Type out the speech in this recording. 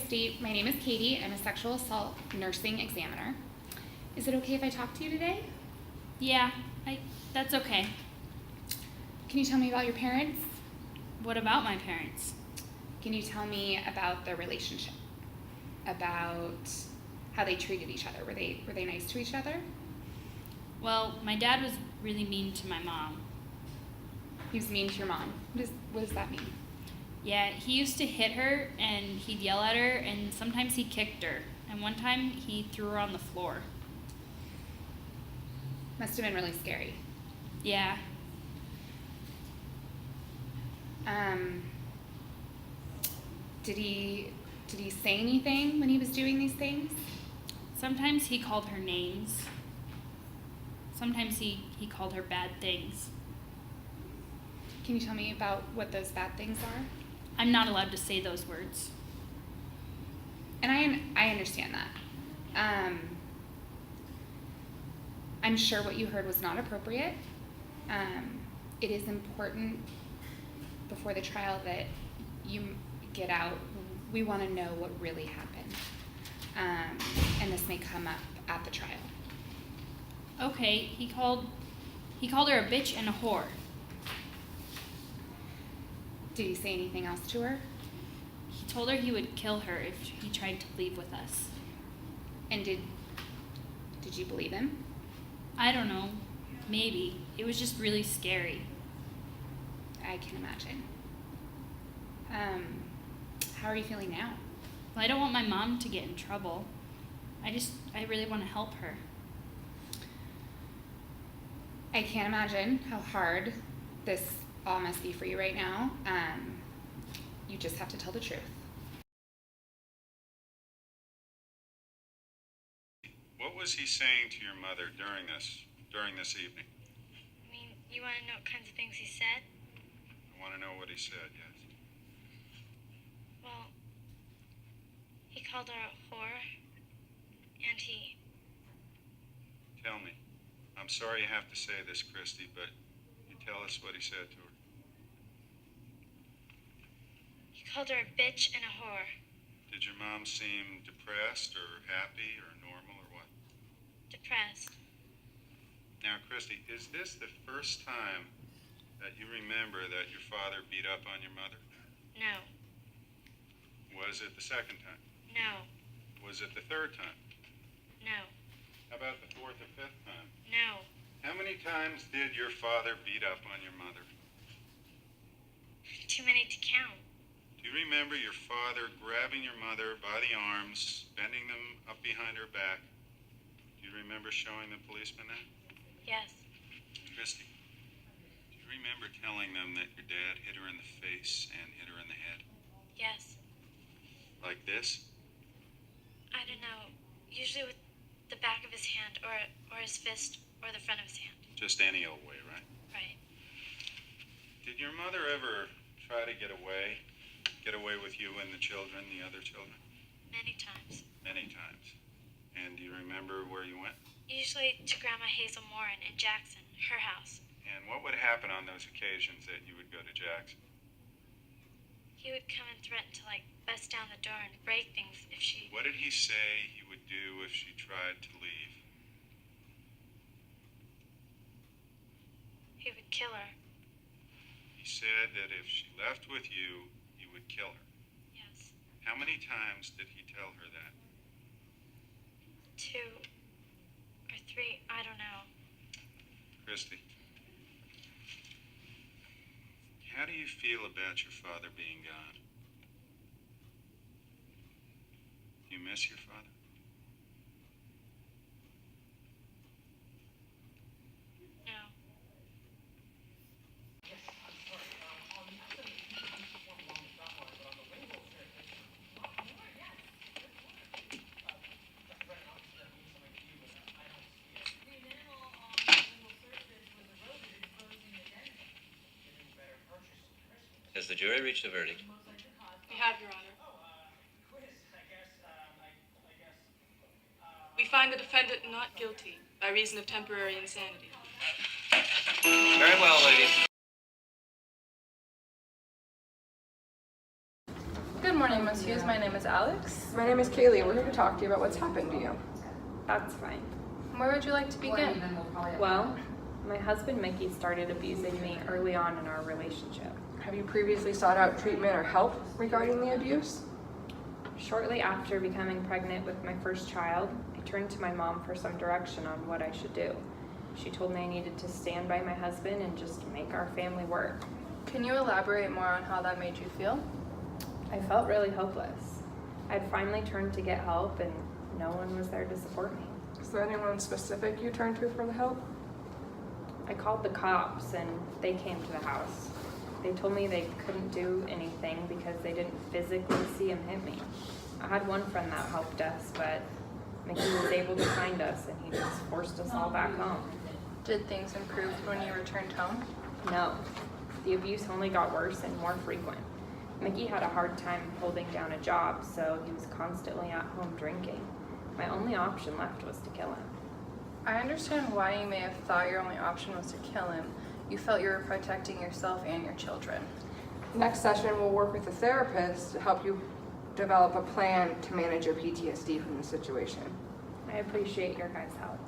Christy. My name is Katie. I'm a sexual assault nursing examiner. Is it okay if I talk to you today? Yeah, that's okay. Can you tell me about your parents? What about my parents? Can you tell me about their relationship? About how they treated each other? Were they nice to each other? Well, my dad was really mean to my mom. He was mean to your mom. What does that mean? Yeah, he used to hit her and he'd yell at her and sometimes he kicked her. And one time he threw her on the floor. Must have been really scary. Yeah. Did he say anything when he was doing these things? Sometimes he called her names. Sometimes he called her bad things. Can you tell me about what those bad things are? I'm not allowed to say those words. And I understand that. I'm sure what you heard was not appropriate. It is important before the trial that you get out. We want to know what really happened. And this may come up at the trial. Okay, he called her a bitch and a whore. Did he say anything else to her? He told her he would kill her if he tried to leave with us. And did you believe him? I don't know. Maybe. It was just really scary. I can imagine. How are you feeling now? Well, I don't want my mom to get in trouble. I really want to help her. I can't imagine how hard this all must be for you right now. You just have to tell the truth. What was he saying to your mother during this evening? I mean, you want to know what kinds of things he said? I want to know what he said, yes. Well, he called her a whore, and he... Tell me. I'm sorry you have to say this, Christy, but you tell us what he said to her. He called her a bitch and a whore. Did your mom seem depressed or happy or normal or what? Depressed. Now, Christy, is this the first time that you remember that your father beat up on your mother? No. Was it the second time? No. Was it the third time? No. How about the fourth or fifth time? No. How many times did your father beat up on your mother? Too many to count. Do you remember your father grabbing your mother by the arms, bending them up behind her back? Do you remember showing the policeman that? Yes. Christy, do you remember telling them that your dad hit her in the face and hit her in the head? Yes. Like this? I don't know. Usually with the back of his hand or his fist or the front of his hand. Just any old way, right? Right. Did your mother ever try to get away with you and the children, the other children? Many times. Many times. And do you remember where you went? Usually to Grandma Hazel Morin in Jackson, her house. And what would happen on those occasions that you would go to Jackson? He would come and threaten to, bust down the door and break things if she... What did he say he would do if she tried to leave? He would kill her. He said that if she left with you, he would kill her. Yes. How many times did he tell her that? 2 or 3, I don't know. Christy, how do you feel about your father being gone? Do you miss your father? No. Has the jury reached a verdict? We have, Your Honor. We find the defendant not guilty by reason of temporary insanity. Very well, ladies. Good morning, Messieurs. My name is is Alex. My name is Kaylee. We're here to talk to you about what's happened to you. That's fine. Where would you like to begin? Well, my husband Mickey started abusing me early on in our relationship. Have you previously sought out treatment or help regarding the abuse? Shortly after becoming pregnant with my first child, I turned to my mom for some direction on what I should do. She told me I needed to stand by my husband and just make our family work. Can you elaborate more on how that made you feel? I felt really hopeless. I'd finally turned to get help and no one was there to support me. Is there anyone specific you turned to for the help? I called the cops and they came to the house. They told me they couldn't do anything because they didn't physically see him hit me. I had one friend that helped us, but Mickey was able to find us and he just forced us all back home. Did things improve when you returned home? No, the abuse only got worse and more frequent. Mickey had a hard time holding down a job, so he was constantly at home drinking. My only option left was to kill him. I understand why you may have thought your only option was to kill him. You felt you were protecting yourself and your children. Next session, we'll work with a therapist to help you develop a plan to manage your PTSD from the situation. I appreciate your guys' help.